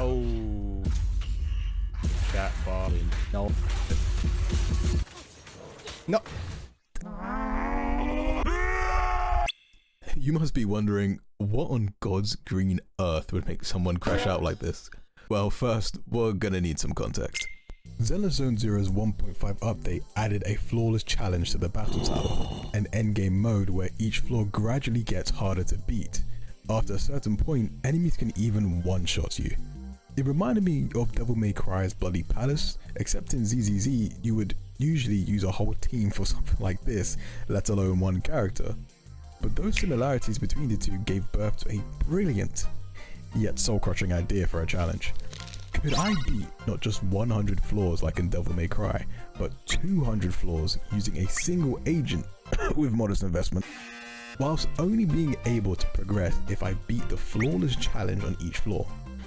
Oh. Chat bar. No. No. You must be wondering, what on God's green earth would make someone crash out like this? Well, first, we're gonna need some context. Zenless Zone Zero's 1.5 update added a flawless challenge to the battle tower, an endgame mode where each floor gradually gets harder to beat. After a certain point, enemies can even one-shot you. It reminded me of Devil May Cry's Bloody Palace, except in ZZZ you would usually use a whole team for something like this, let alone one character. But those similarities between the two gave birth to a brilliant, yet soul-crushing idea for a challenge. Could I beat not just 100 floors like in Devil May Cry, but 200 floors using a single agent with modest investment, whilst only being able to progress if I beat the flawless challenge on each floor?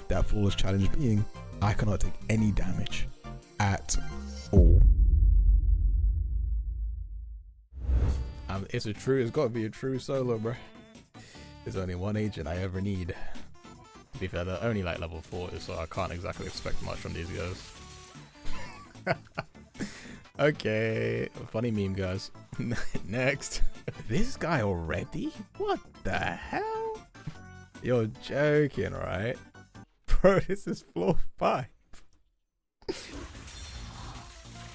That flawless challenge being, I cannot take any damage at all. It's got to be a true solo, bro. There's only one agent I ever need. To be fair, they're only like level 40, so I can't exactly expect much from these guys. Okay, funny meme, guys. Next. This guy already? What the hell? You're joking, right? Bro, this is floor 5.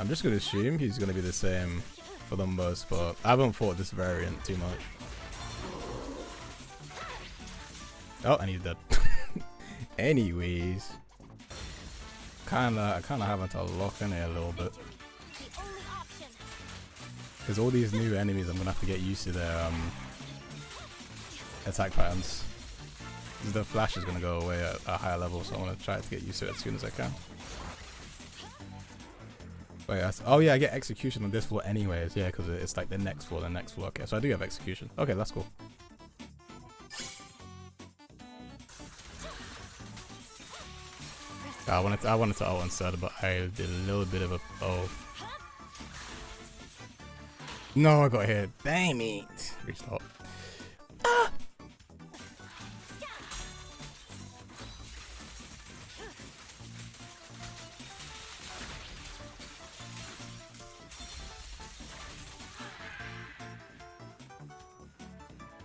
I'm just gonna assume he's gonna be the same for the most part. I haven't fought this variant too much. Oh, and he's dead. Anyways, kinda having to lock in here a little bit, because all these new enemies, I'm gonna have to get used to their attack patterns. The flash is gonna go away at a higher level, so I want to try to get used to it as soon as I can. Wait, oh yeah, I get execution on this floor anyways, yeah, because it's like the next floor. Okay, so I do have execution. Okay, that's cool. I wanted to ult instead, but I did a little bit of a No, I got hit. Damn it. Restart. Ah!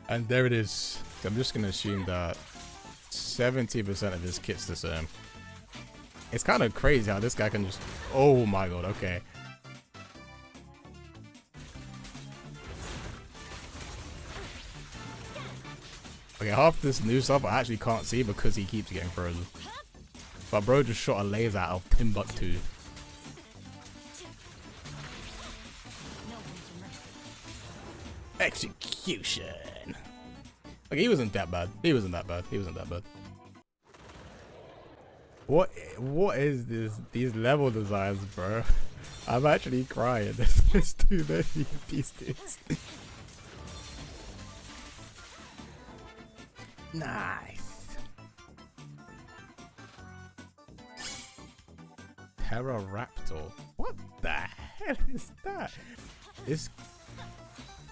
And there it is. I'm just gonna assume that 70% of his kit's the same. It's kind of crazy how this guy can just... Oh my god, okay. Okay, half this new stuff I actually can't see because he keeps getting frozen. But bro just shot a laser out of Timbuktu. Execution. Okay, he wasn't that bad. He wasn't that bad. What is this? These level designs, bro. I'm actually crying. There's too many of these dudes. Nice. Pterodactyl. What the hell is that? This.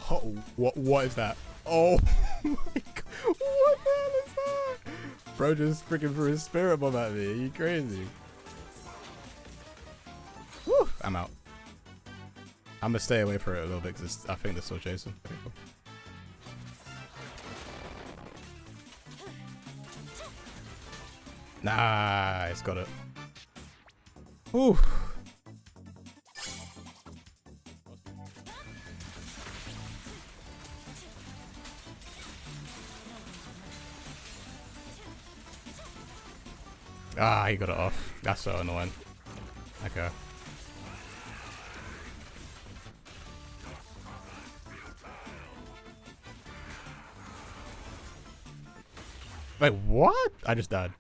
Oh, what is that? Oh my god. What the hell is that? Bro just freaking threw his spirit bomb at me. Are you crazy? Woo, I'm out. I'm gonna stay away for it a little bit because I think they're still chasing. Okay, cool. Nice, got it. Whew. Ah, he got it off. That's so annoying. Okay. Wait, what? I just died.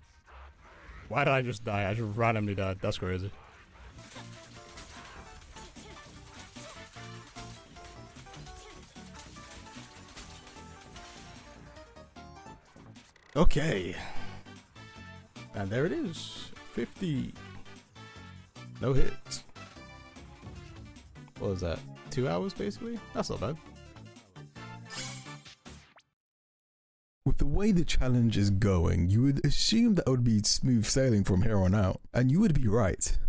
Why did I just die? I just randomly died. That's crazy. Okay. And there it is. 50. No hits. What was that? 2 hours basically? That's not bad. With the way way the challenge is going, you would assume that it would be smooth sailing from here on out, and you would be right.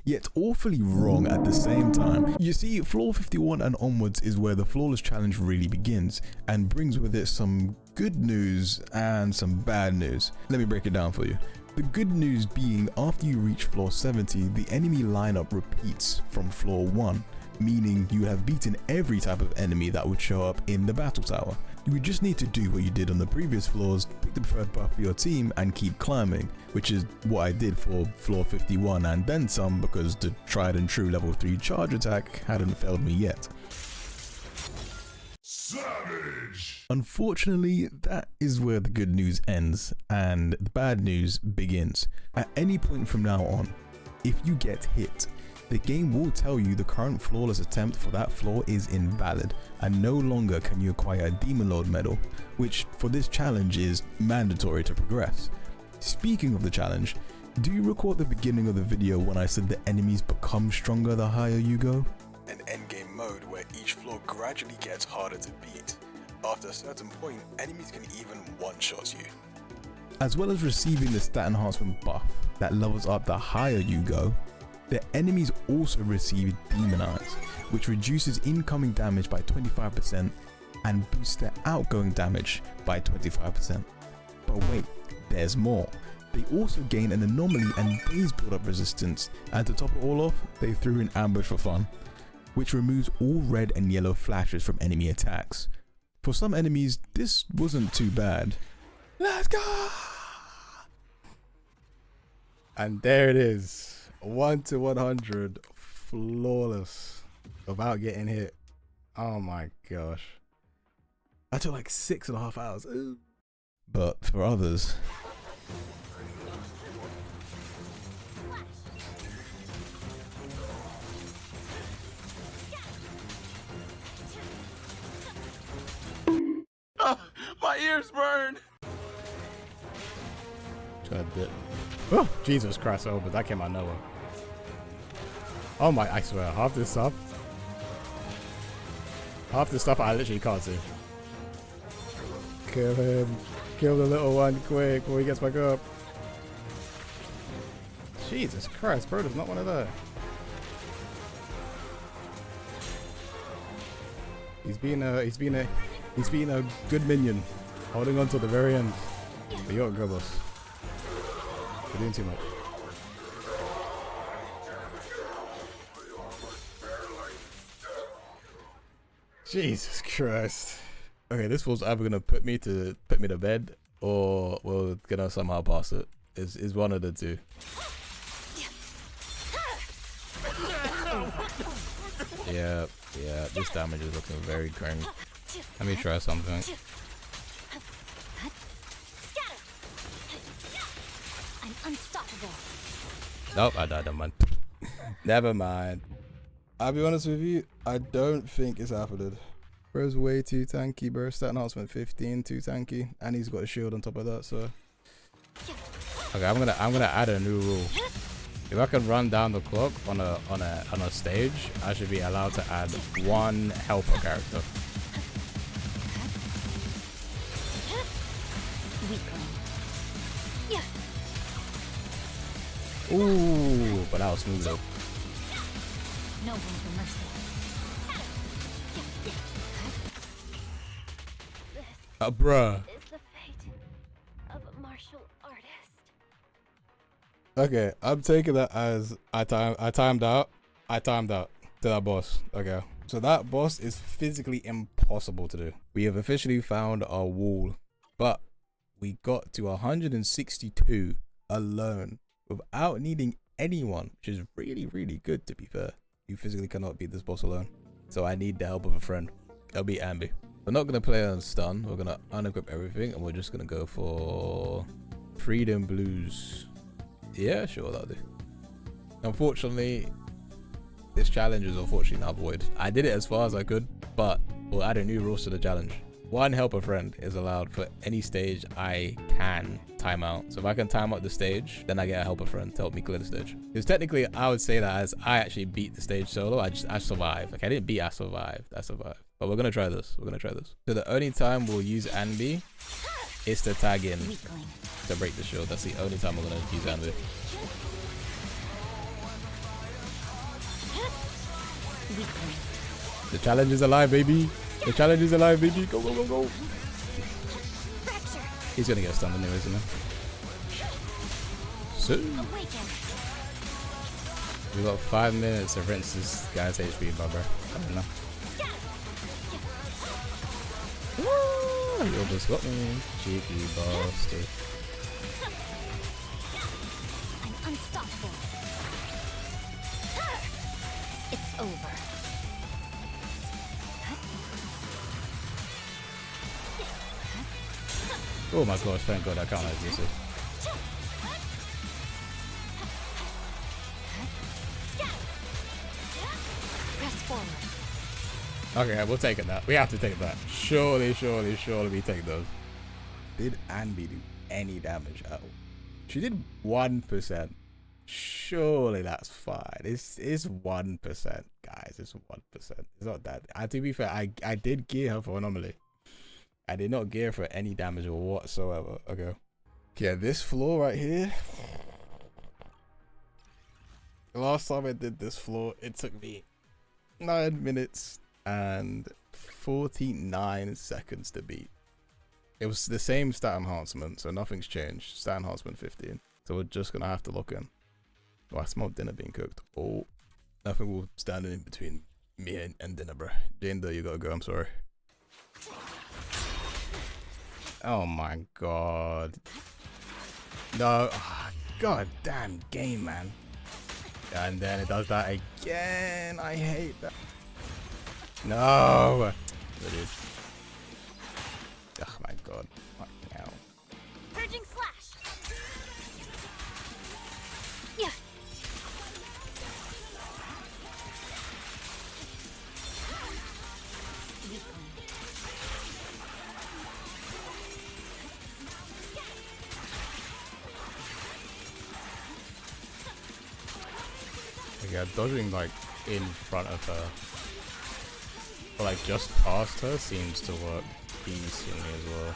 Yet awfully wrong at the same time. You see, floor 51 and onwards is where the flawless challenge really begins, and brings with it some good news and some bad news. Let me break it down for you. The good news being, after you reach floor 70, the enemy lineup repeats from floor 1, meaning you have beaten every type of enemy that would show up in the battle tower. You would just need to do what you did on the previous floors, pick the preferred buff for your team and keep climbing, which is what I did for floor 51 and then some, because the tried and true level 3 charge attack hadn't failed me yet. Savage! Unfortunately, that is where the good news ends and the bad news begins. At any point from now on, if you get hit, the game will tell you the current flawless attempt for that floor is invalid, and no longer can you acquire a Demon Lord medal, which for this challenge is mandatory to progress. Speaking of the challenge, do you recall at the beginning of the video when I said the enemies become stronger the higher you go? An endgame mode where each floor gradually gets harder to beat. After a certain point, enemies can even one-shot you. As well as receiving the stat enhancement buff that levels up the higher you go, the enemies also receive Demon Eyes, which reduces incoming damage by 25% and boosts their outgoing damage by 25%. But wait, there's more. They also gain an anomaly and daze build-up resistance, and to top it all off, they threw in Ambush for fun, which removes all red and yellow flashes from enemy attacks. For some enemies, this wasn't too bad. Let's go! And there it is. 1 to 100, flawless, without getting hit. Oh my gosh. I took like 6.5 hours. Ooh. But for others, my ears burn. Oh, Jesus Christ, oh, but that came out of nowhere. Oh my, I swear, half this stuff I literally can't see. Kill him. Kill the little one quick before he gets back up. Jesus Christ, bro, does not want to die. He's being a good minion, holding on to the very end. But you're a good boss. You're doing too much. Jesus Christ. Okay, this fool's either gonna put me to bed, or we're gonna somehow pass it. Is one of the two. Yeah, this damage is looking very crank. Let me try something. I'm unstoppable. Nope, I died, never mind. I'll be honest with you, I don't think it's happening. Bro's way too tanky, bro. Stat enhancement 15, too tanky, and he's got a shield on top of that. So, okay, I'm gonna add a new rule. If I can run down the clock on a stage, I should be allowed to add one helper character. Ooh, but that was smooth though. No one for mercy. Bruh. This is the fate of a martial artist. Okay, I'm taking that as I timed out to that boss. Okay, so that boss is physically impossible to do. We have officially found our wall, but we got to 162 alone without needing anyone, which is really, really good, to be fair. You physically cannot beat this boss alone, so I need the help of a friend. It'll be Ambi. We're not gonna play on stun. We're gonna unequip everything, and we're just gonna go for Freedom Blues. Yeah, sure, that'll do. Unfortunately, this challenge is unfortunately now void. I did it as far as I could, but we'll add a new rules to the challenge. One help a friend is allowed for any stage I can time out. So if I can time out the stage, then I get a help a friend to help me clear the stage. Because technically, I would say that as I actually beat the stage solo, I survived. Like I didn't beat, I survived. But we're gonna try this. So the only time we'll use Anbi It's the tag in Weakling. to break the shield. That's the only time I'm gonna use Anvil. Weakling. The challenge is alive, baby. The challenge is alive, baby. Go, go, go, go. Fracture. He's gonna get stunned anyway, isn't he? So, Awaken. we got 5 minutes to rinse this guy's HP, bro. I don't know. Woo! You almost got me. Cheeky bastard. I'm unstoppable. It's over. Oh my gosh, thank god I can't resist it. Press forward. Okay, we'll take it that. We have to take that. Surely, surely, surely we take those. Did Anby do any damage at all? She did 1%. Surely that's fine. It's 1%, guys. It's 1%. It's not that. To be fair, I did gear her for anomaly. I did not gear for any damage whatsoever. Okay. Yeah, this floor right here. The last time I did this floor, it took me 9 minutes and 49 seconds to beat. It was the same stat enhancement, so nothing's changed. Stat enhancement 15. So we're just gonna have to look in. Oh, I smell dinner being cooked. Oh, nothing will stand in between me and dinner, bro. Jane Doe, you gotta go. I'm sorry. Oh my god. No. Oh, god damn game, man. And then it does that again. I hate that. No. Dude. Oh my god. Fucking hell. Purging slash. Yeah. Weakling. Yeah, dodging like in front of her, or like just past her, seems to work decently as well.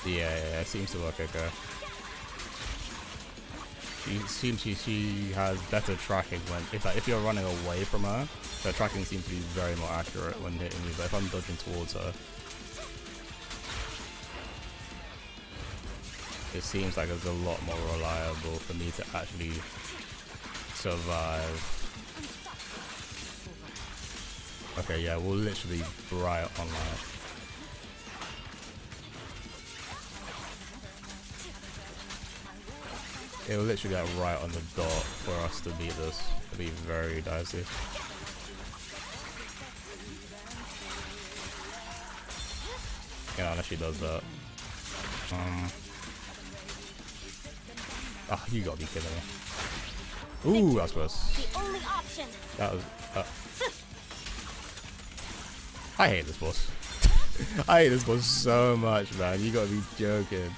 Yeah, it seems to work okay. She has better tracking when if you're running away from her, her tracking seems to be very more accurate when hitting you. But if I'm dodging towards her, it seems like it's a lot more reliable for me to actually survive. Okay, yeah, we'll literally be right on that. It will literally get right on the dot for us to beat this. It'll be very dicey. Yeah, unless she does that. Oh, you gotta be kidding me. Ooh, that was close. The only option. That was. I hate this boss. I hate this boss so much, man. You gotta be joking.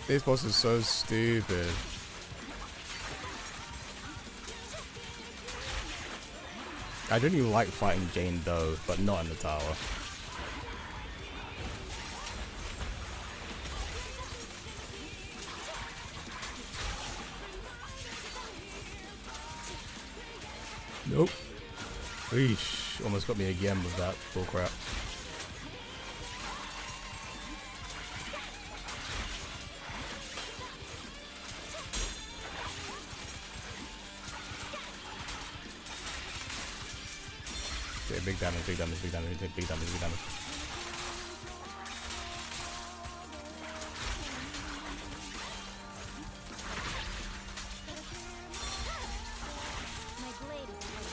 This boss is so stupid. I really like fighting Jane Doe, but not in the tower. Nope. Eesh, almost got me again with that bullcrap. Okay, big damage, big damage, big damage, big damage, big damage. My blade is ready.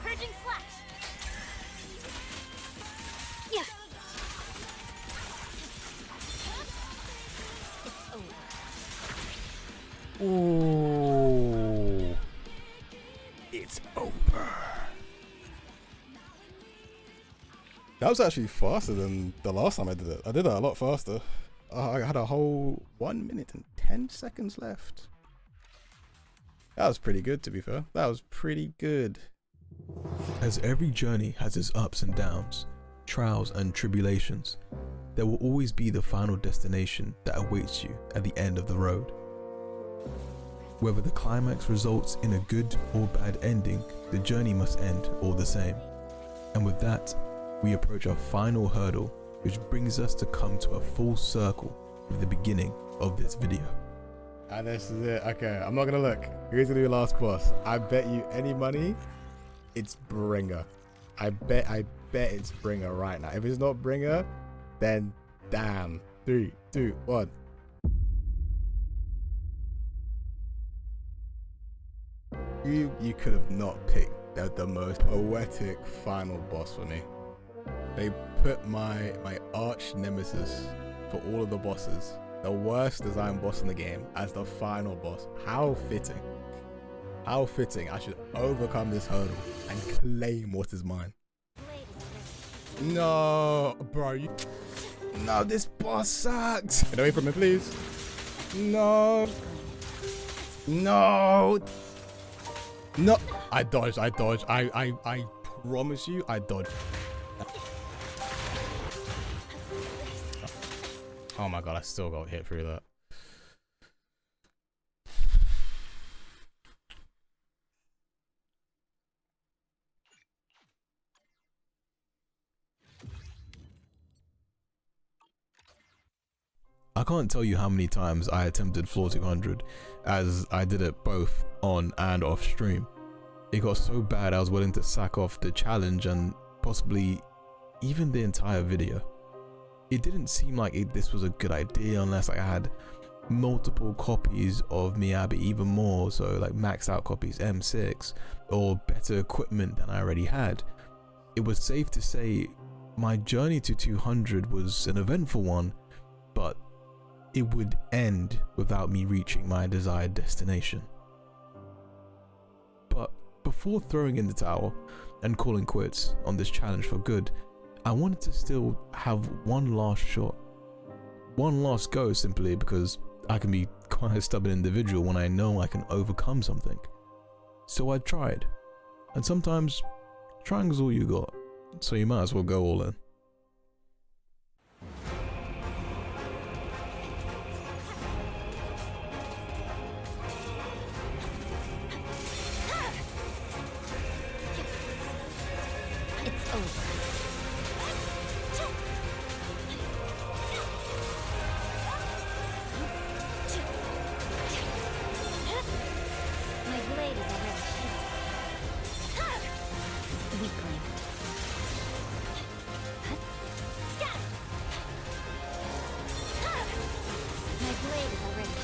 Purging slash. Yeah. It's over. Ooh. It's over. That was actually faster than the last time I did it. I did that a lot faster. I had a whole 1 minute and 10 seconds left. That was pretty good, to be fair. That was pretty good. As every journey has its ups and downs, trials and tribulations, there will always be the final destination that awaits you at the end of the road. Whether the climax results in a good or bad ending, the journey must end all the same. And with that, we approach our final hurdle, which brings us to come to a full circle with the beginning of this video. And this is it. Okay, I'm not gonna look. Here's gonna be the last boss. I bet you any money, it's Bringer. I bet it's Bringer right now. If it's not Bringer, then damn. 3, 2, 1. You could have not picked the most poetic final boss for me. They put my arch nemesis for all of the bosses, the worst design boss in the game, as the final boss. How fitting. How fitting I should overcome this hurdle and claim what is mine. No, bro. No, this boss sucks. Get away from me, please. No. No. No. I dodged. I promise you, I dodged. Oh my god, I still got hit through that. I can't tell you how many times I attempted floor 200, as I did it both on and off stream. It got so bad I was willing to sack off the challenge and possibly even the entire video. It didn't seem like this was a good idea unless I had multiple copies of miyabi, even more so, like maxed out copies, M6, or better equipment than I already had. It was safe to say my journey to 200 was an eventful one, but it would end without me reaching my desired destination. But before throwing in the towel and calling quits on this challenge for good, I wanted to still have one last shot, one last go, simply because I can be quite a stubborn individual when I know I can overcome something. So I tried, and sometimes trying's all you got, so you might as well go all in. It's over. My blade is already shut. Weakling. My blade is already